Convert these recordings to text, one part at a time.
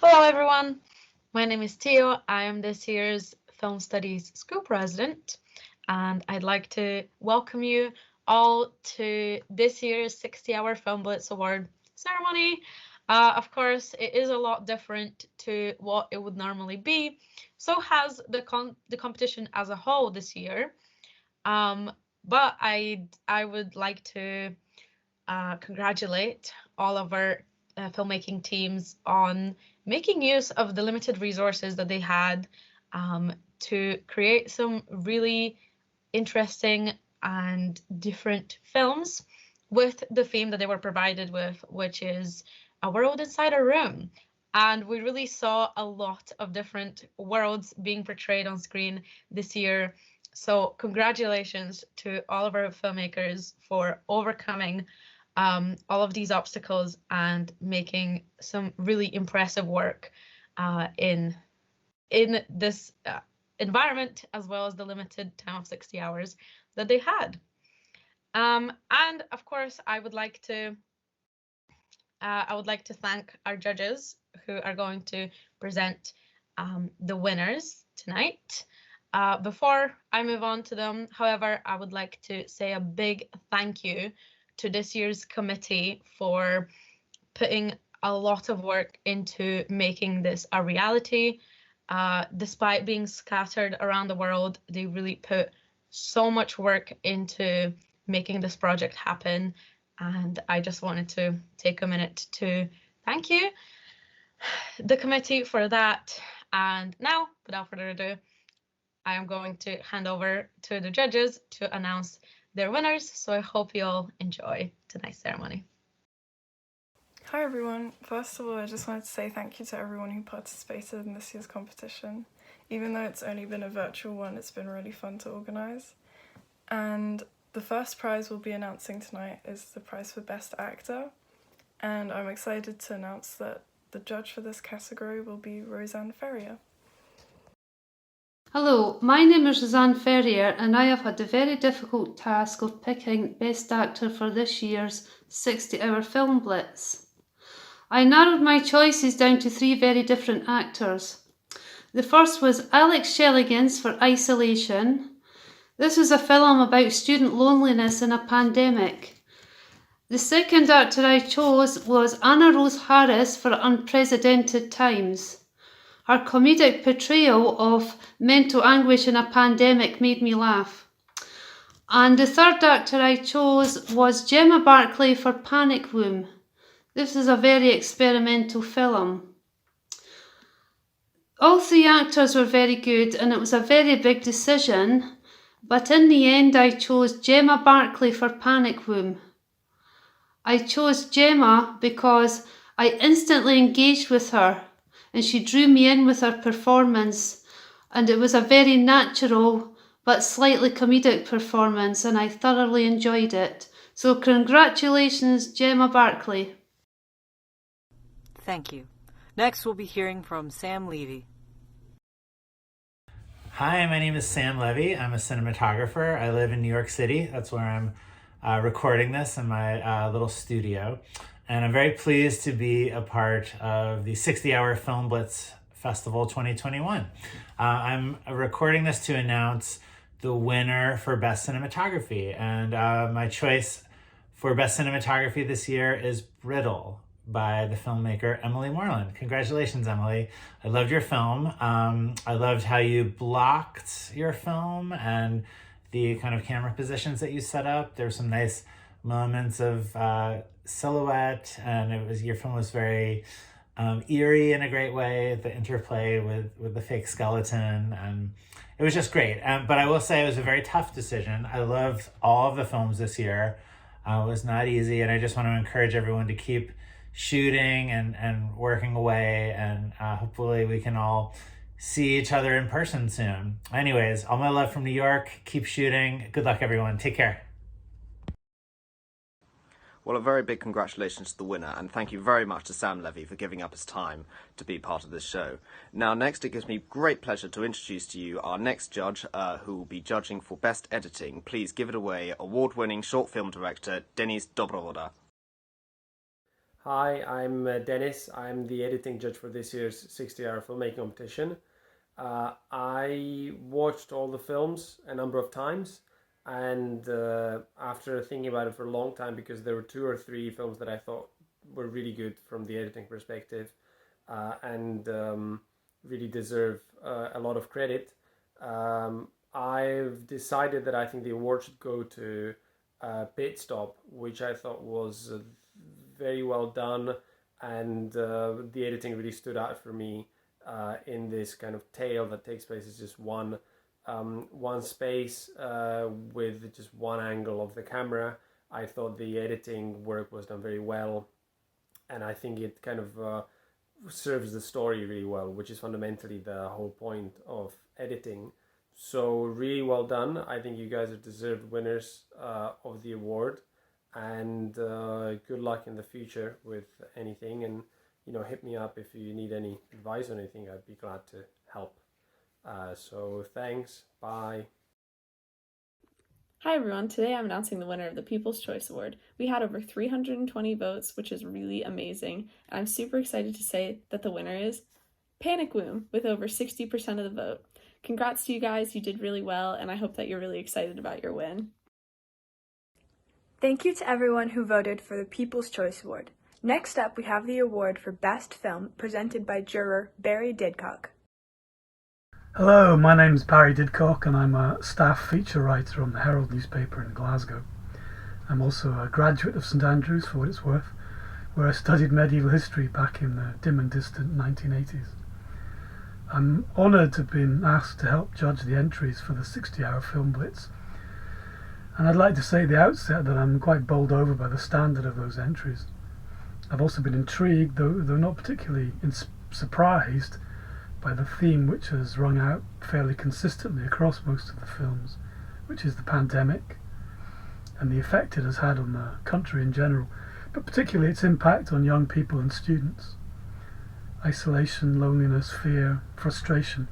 Hello everyone, my name is Theo. I am this year's Film Studies School President, and I'd like to welcome you all to this year's 60-Hour Film Blitz Award ceremony. Of course, it is a lot different to what it would normally be. So has the competition as a whole this year. But I would like to congratulate all of our filmmaking teams on making use of the limited resources that they had to create some really interesting and different films with the theme that they were provided with, which is a world inside a room. And we really saw a lot of different worlds being portrayed on screen this year. So congratulations to all of our filmmakers for overcoming all of these obstacles and making some really impressive work in this environment, as well as the limited time of 60 hours that they had. And of course, I would like to thank our judges who are going to present the winners tonight. Before I move on to them, however, I would like to say a big thank you to this year's committee for putting a lot of work into making this a reality. Despite being scattered around the world, they really put so much work into making this project happen. And I just wanted to take a minute to thank you, the committee, for that. And now, without further ado, I am going to hand over to the judges to announce their winners. So I hope you all enjoy tonight's ceremony. Hi everyone. First of all, I just wanted to say thank you to everyone who participated in this year's competition. Even though it's only been a virtual one, it's been really fun to organise. And the first prize we'll be announcing tonight is the prize for Best Actor. And I'm excited to announce that the judge for this category will be Roseanne Ferrier. Hello, my name is Roseanne Ferrier and I have had the very difficult task of picking Best Actor for this year's 60-Hour Film Blitz. I narrowed my choices down to 3 very different actors. The first was Alex Shelligans for Isolation. This was a film about student loneliness in a pandemic. The second actor I chose was Anna Rose Harris for Unprecedented Times. Her comedic portrayal of mental anguish in a pandemic made me laugh. And the third actor I chose was Gemma Barclay for Panic Room. This is a very experimental film. All 3 actors were very good and it was a very big decision, but in the end I chose Gemma Barclay for Panic Room. I chose Gemma because I instantly engaged with her and she drew me in with her performance, and it was a very natural but slightly comedic performance and I thoroughly enjoyed it. So congratulations, Gemma Barclay. Thank you. Next we'll be hearing from Sam Levy. Hi, my name is Sam Levy. I'm a cinematographer. I live in New York City. That's where I'm recording this in my little studio. And I'm very pleased to be a part of the 60-Hour Film Blitz Festival 2021. I'm recording this to announce the winner for Best Cinematography. And my choice for Best Cinematography this year is Brittle by the filmmaker Emily Moreland. Congratulations, Emily. I loved your film. I loved how you blocked your film and the kind of camera positions that you set up. There were some nice moments of silhouette, and your film was very eerie in a great way. The interplay with the fake skeleton, and it was just great. But I will say it was a very tough decision. I loved all of the films this year. It was not easy, and I just want to encourage everyone to keep shooting and working away, and hopefully we can all see each other in person soon. Anyways, all my love from New York. Keep shooting. Good luck, everyone. Take care. Well, a very big congratulations to the winner, and thank you very much to Sam Levy for giving up his time to be part of this show. Now, next, it gives me great pleasure to introduce to you our next judge, who will be judging for Best Editing. Please give it away, award-winning short film director, Denis Dobrovoda. Hi, I'm Dennis. I'm the editing judge for this year's 60-hour filmmaking competition. I watched all the films a number of times, and after thinking about it for a long time, because there were 2 or 3 films that I thought were really good from the editing perspective, and really deserve a lot of credit, I've decided that I think the award should go to Pit Stop, which I thought was very well done, and the editing really stood out for me in this kind of tale that takes place as just one space with just one angle of the camera. I thought the editing work was done very well, and I think it kind of serves the story really well, which is fundamentally the whole point of editing. So really well done. I think you guys are deserved winners of the award, and good luck in the future with anything. And hit me up if you need any advice or anything. I'd be glad to help. So thanks. Bye. Hi everyone, today I'm announcing the winner of the People's Choice Award. We had over 320 votes, which is really amazing, and I'm super excited to say that the winner is Panic Womb with over 60% of the vote. Congrats to you guys, you did really well, and I hope that you're really excited about your win. Thank you to everyone who voted for the People's Choice Award. Next up, we have the award for Best Film presented by juror Barry Didcock. Hello, my name's Barry Didcock and I'm a staff feature writer on the Herald newspaper in Glasgow. I'm also a graduate of St Andrews, for what it's worth, where I studied medieval history back in the dim and distant 1980s. I'm honoured to have been asked to help judge the entries for the 60-hour Film Blitz, and I'd like to say at the outset that I'm quite bowled over by the standard of those entries. I've also been intrigued, though not particularly surprised, by the theme which has rung out fairly consistently across most of the films, which is the pandemic and the effect it has had on the country in general, but particularly its impact on young people and students. Isolation, loneliness, fear, frustration,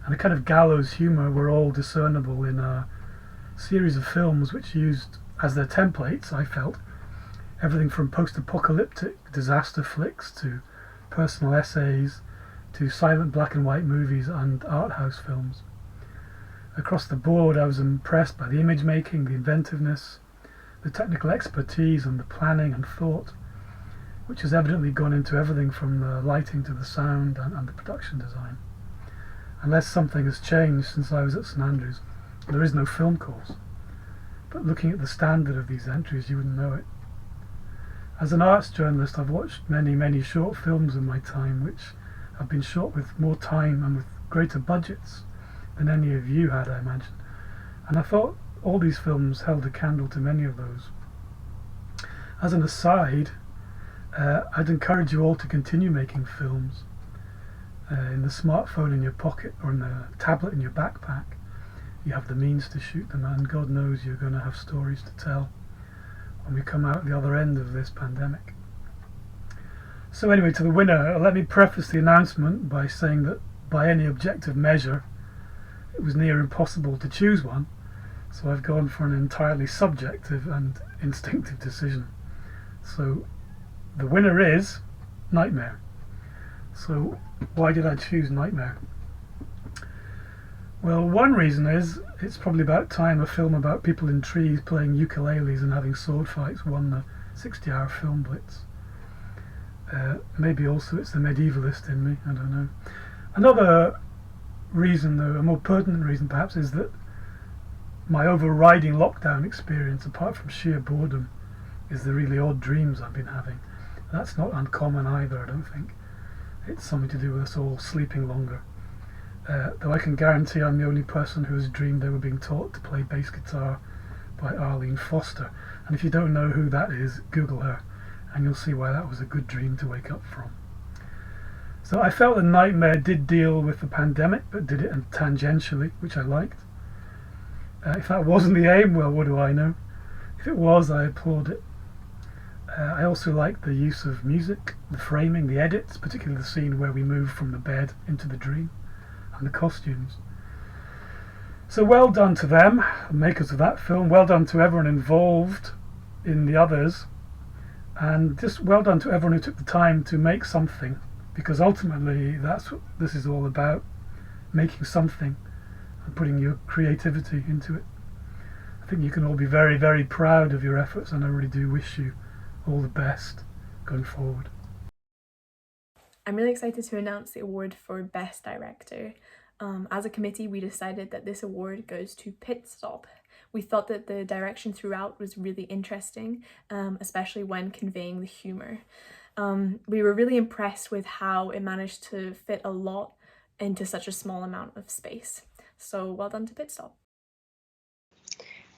and a kind of gallows humour were all discernible in a series of films which used as their templates, I felt, everything from post-apocalyptic disaster flicks to personal essays to silent black and white movies and art house films. Across the board, I was impressed by the image making, the inventiveness, the technical expertise and the planning and thought, which has evidently gone into everything from the lighting to the sound and the production design. Unless something has changed since I was at St Andrews, there is no film course. But looking at the standard of these entries, you wouldn't know it. As an arts journalist, I've watched many short films in my time which have been shot with more time and with greater budgets than any of you had, I imagine. And I thought all these films held a candle to many of those. As an aside, I'd encourage you all to continue making films in the smartphone in your pocket or in the tablet in your backpack. You have the means to shoot them, and God knows you're going to have stories to tell when we come out the other end of this pandemic. So anyway, to the winner, let me preface the announcement by saying that by any objective measure, it was near impossible to choose one, so I've gone for an entirely subjective and instinctive decision. So the winner is Nightmare. So why did I choose Nightmare? Well, one reason is it's probably about time a film about people in trees playing ukuleles and having sword fights won the 60-hour Film Blitz. Maybe also it's the medievalist in me, I don't know. Another reason, though, a more pertinent reason perhaps, is that my overriding lockdown experience, apart from sheer boredom, is the really odd dreams I've been having. That's not uncommon either, I don't think. It's something to do with us all sleeping longer. Though I can guarantee I'm the only person who has dreamed they were being taught to play bass guitar by Arlene Foster. And if you don't know who that is, Google her, and you'll see why that was a good dream to wake up from. So I felt the Nightmare did deal with the pandemic, but did it tangentially, which I liked. If that wasn't the aim, well, what do I know? If it was, I applaud it. I also liked the use of music, the framing, the edits, particularly the scene where we move from the bed into the dream, and the costumes. So well done to them, the makers of that film. Well done to everyone involved in the others. And just well done to everyone who took the time to make something, because ultimately that's what this is all about, making something and putting your creativity into it. I think you can all be very, very proud of your efforts, and I really do wish you all the best going forward. I'm really excited to announce the award for Best Director. As a committee, we decided that this award goes to Pit Stop. We thought that the direction throughout was really interesting, especially when conveying the humour. We were really impressed with how it managed to fit a lot into such a small amount of space. So well done to Pit Stop.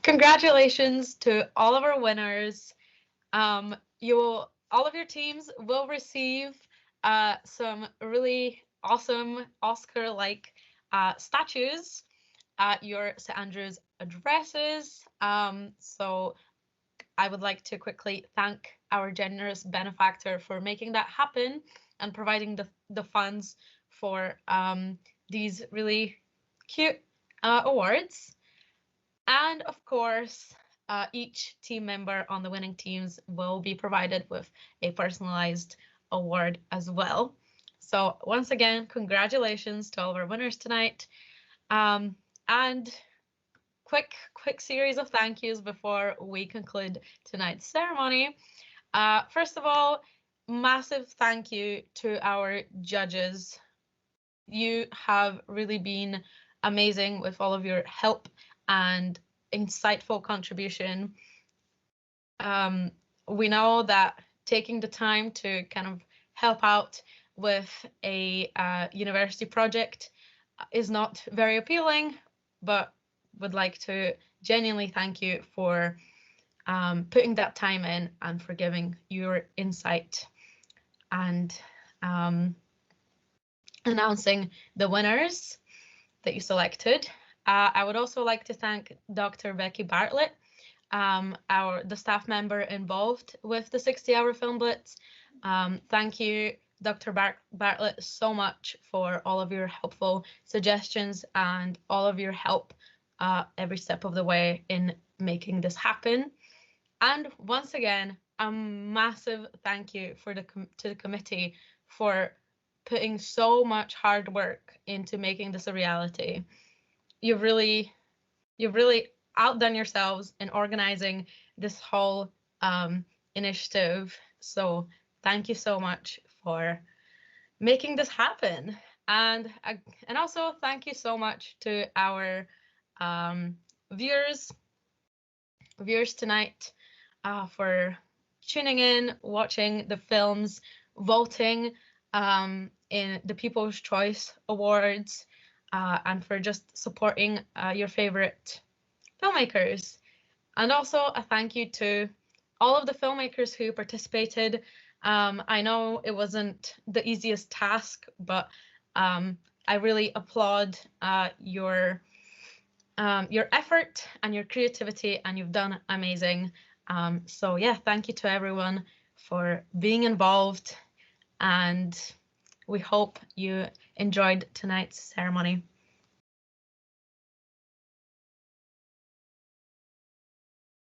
Congratulations to all of our winners. All of your teams will receive some really awesome Oscar-like statues at your St. Andrews addresses. So I would like to quickly thank our generous benefactor for making that happen and providing the funds for these really cute awards. And of course, each team member on the winning teams will be provided with a personalized award as well. So once again, congratulations to all of our winners tonight. And quick series of thank yous before we conclude tonight's ceremony. First of all, massive thank you to our judges. You have really been amazing with all of your help and insightful contribution. We know that taking the time to kind of help out with a university project is not very appealing, but would like to genuinely thank you for putting that time in and for giving your insight and announcing the winners that you selected. I would also like to thank Dr. Becky Bartlett, the staff member involved with the 60-hour Film Blitz. Thank you, Dr. Bartlett, so much for all of your helpful suggestions and all of your help every step of the way in making this happen. And once again, a massive thank you to the committee for putting so much hard work into making this a reality. You've really outdone yourselves in organizing this whole initiative. So thank you so much for making this happen. And also thank you so much to our viewers tonight for tuning in, watching the films, voting in the People's Choice Awards, and for just supporting your favorite filmmakers. And also a thank you to all of the filmmakers who participated. I know it wasn't the easiest task, but I really applaud your effort and your creativity, and you've done amazing. So yeah, thank you to everyone for being involved, and we hope you enjoyed tonight's ceremony.